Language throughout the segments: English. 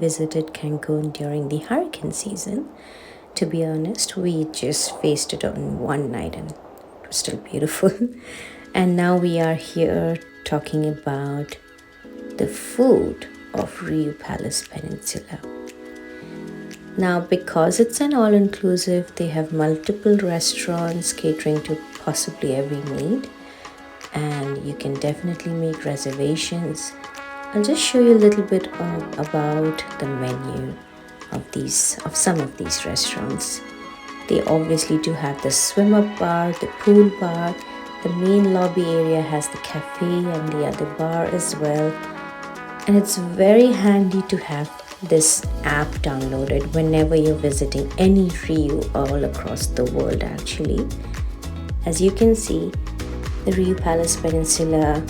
visited Cancun during the hurricane season. To be honest, we just faced it on one night and it was still beautiful. And now we are here talking about the food of RIU Palace Peninsula. Now, because it's an all-inclusive, they have multiple restaurants catering to possibly every need, and you can definitely make reservations. I'll just show you a little bit about the menu of some of these restaurants. They obviously do have the swim-up bar, the pool bar. The main lobby area has the cafe and the other bar as well. And it's very handy to have this app downloaded whenever you're visiting any RIU all across the world actually. As you can see, the RIU Palace Peninsula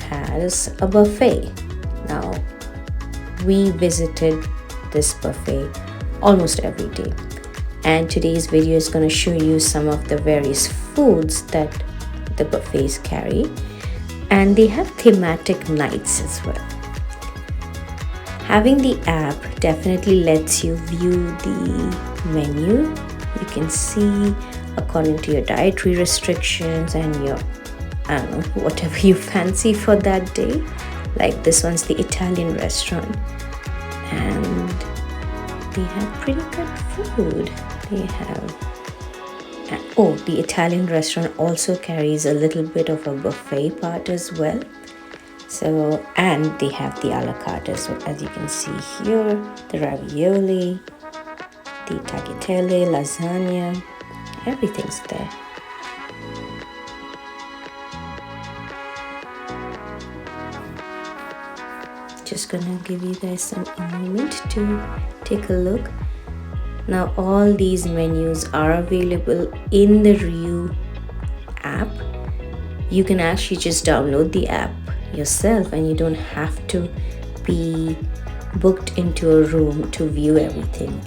has a buffet. Now, we visited this buffet almost every day. And today's video is going to show you some of the various foods that the buffets carry. And they have thematic nights as well. Having the app definitely lets you view the menu. You can see according to your dietary restrictions and your, whatever you fancy for that day. Like this one's the Italian restaurant. And they have pretty good food. They have, the Italian restaurant also carries a little bit of a buffet part as well. So, and they have the a la carte as well, as you can see here, the ravioli, the tagliatelle, lasagna, everything's there. Just gonna give you guys a moment to take a look. Now all these menus are available in the RIU app. You can actually just download the app yourself and you don't have to be booked into a room to view everything.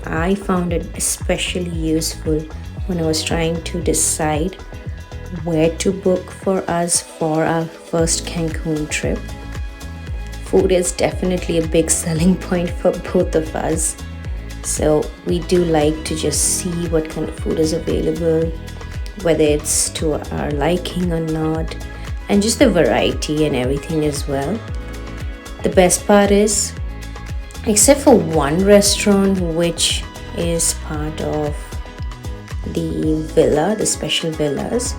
I found it especially useful when I was trying to decide where to book for us for our first Cancun trip. Food is definitely a big selling point for both of us. So we do like to just see what kind of food is available, whether it's to our liking or not, and just the variety and everything as well. The best part is, except for one restaurant which is part of the villa, the special villas,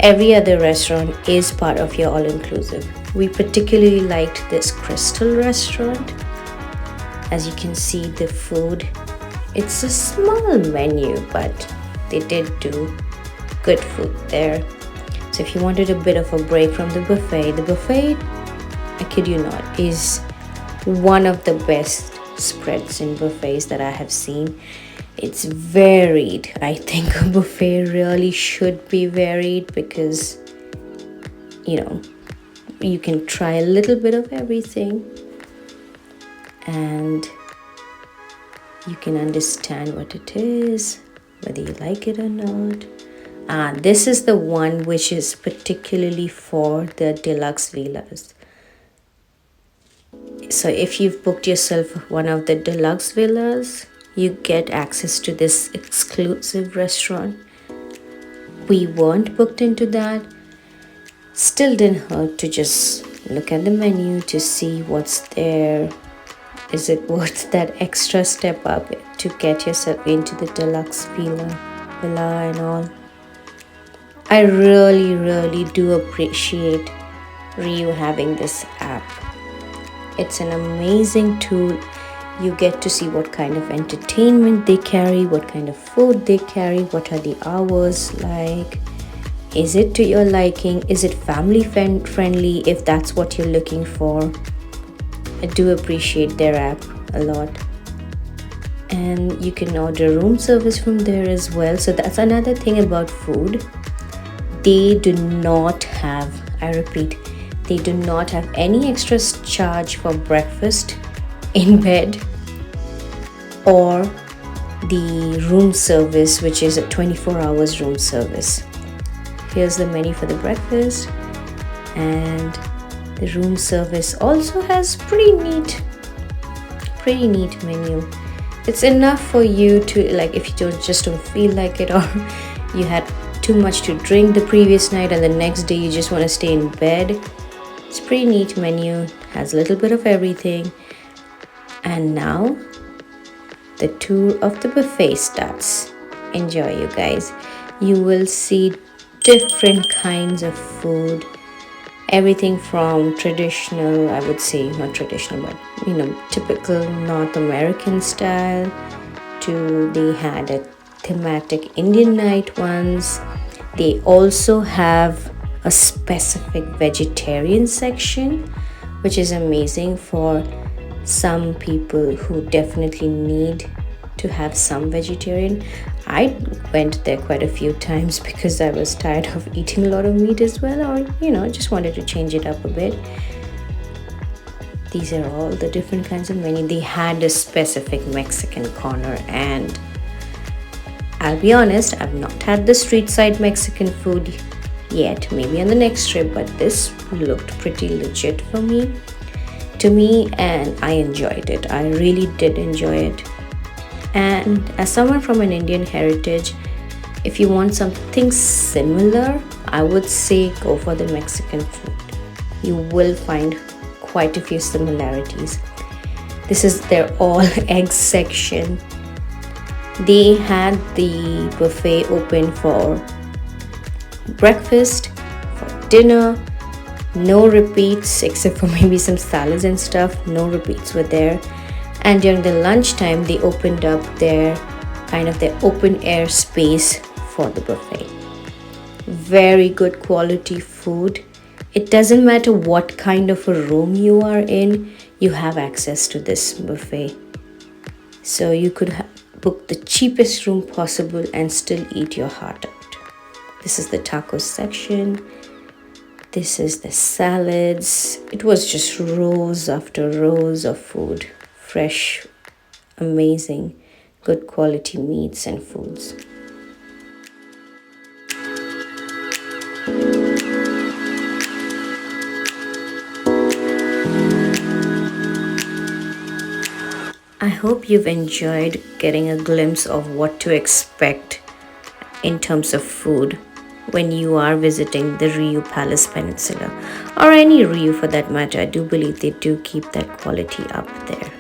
every other restaurant is part of your all-inclusive. We particularly liked this Crystal restaurant. As you can see, the food, it's a small menu, but they did do good food there. So if you wanted a bit of a break from the buffet, I kid you not, is one of the best spreads in buffets that I have seen. It's varied. I think a buffet really should be varied because, you can try a little bit of everything and you can understand what it is, whether you like it or not. This is the one which is particularly for the deluxe villas. So if you've booked yourself one of the deluxe villas, you get access to this exclusive restaurant. We weren't booked into that. Still didn't hurt to just look at the menu to see what's there. Is it worth that extra step up to get yourself into the deluxe villa and all? I really do appreciate RIU having this app. It's an amazing tool. You get to see what kind of entertainment they carry, what kind of food they carry, what are the hours like. Is it to your liking? Is it family friendly if that's what you're looking for? I do appreciate their app a lot. And you can order room service from there as well. So that's another thing about food. They do not have, I repeat, they do not have any extra charge for breakfast in bed or the room service, which is a 24 hours room service. Here's the menu for the breakfast, and the room service also has pretty neat Pretty neat menu. It's enough for you to, like, if you don't feel like it, or you had too much to drink the previous night and the next day you just want to stay in bed. It's a pretty neat menu, has a little bit of everything. And now the tour of the buffet starts. Enjoy, you guys. You will see different kinds of food, everything from traditional, I would say not traditional, but typical North American style, to they had a thematic Indian night once. They also have a specific vegetarian section, which is amazing for some people who definitely need to have some vegetarian. I went there quite a few times because I was tired of eating a lot of meat as well, or just wanted to change it up a bit. These are all the different kinds of menu. They had a specific Mexican corner, and I'll be honest, I've not had the street side Mexican food yet, maybe on the next trip, but this looked pretty legit to me, and I enjoyed it. I really did enjoy it. And as someone from an Indian heritage, if you want something similar, I would say go for the Mexican food. You will find quite a few similarities. This is their all egg section. They had the buffet open for breakfast, for dinner. No repeats except for maybe some salads and stuff. No repeats were there. And during the lunchtime, they opened up their open air space for the buffet. Very good quality food. It doesn't matter what kind of a room you are in, you have access to this buffet. So you could book the cheapest room possible and still eat your heart out. This is the tacos section. This is the salads. It was just rows after rows of food. Fresh, amazing, good quality meats and foods. I hope you've enjoyed getting a glimpse of what to expect in terms of food when you are visiting the RIU Palace Peninsula, or any RIU for that matter. I do believe they do keep that quality up there.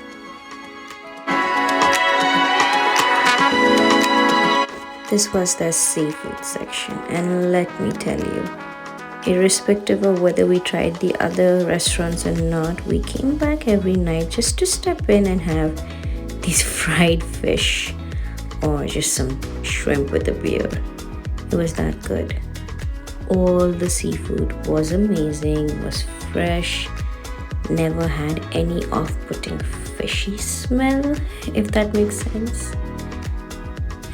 This was the seafood section, and let me tell you, irrespective of whether we tried the other restaurants or not, we came back every night just to step in and have these fried fish or just some shrimp with a beer. It was that good. All the seafood was amazing, was fresh, never had any off-putting fishy smell, if that makes sense.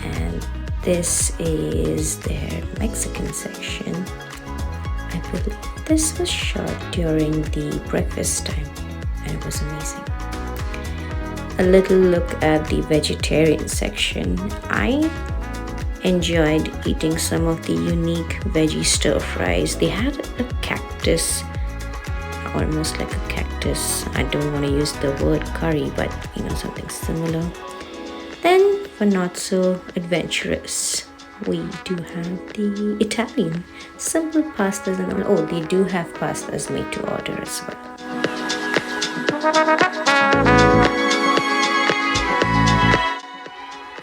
And this is their Mexican section. I believe this was shot during the breakfast time, and it was amazing. A little look at the vegetarian section. I enjoyed eating some of the unique veggie stir fries. They had a cactus, almost like a cactus. I don't want to use the word curry, but something similar. Then for not so adventurous, we do have the Italian simple pastas and all. Oh, they do have pastas made to order as well.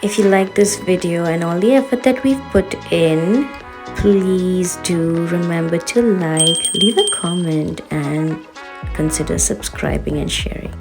If you like this video and all the effort that we've put in, please do remember to like, leave a comment, and consider subscribing and sharing.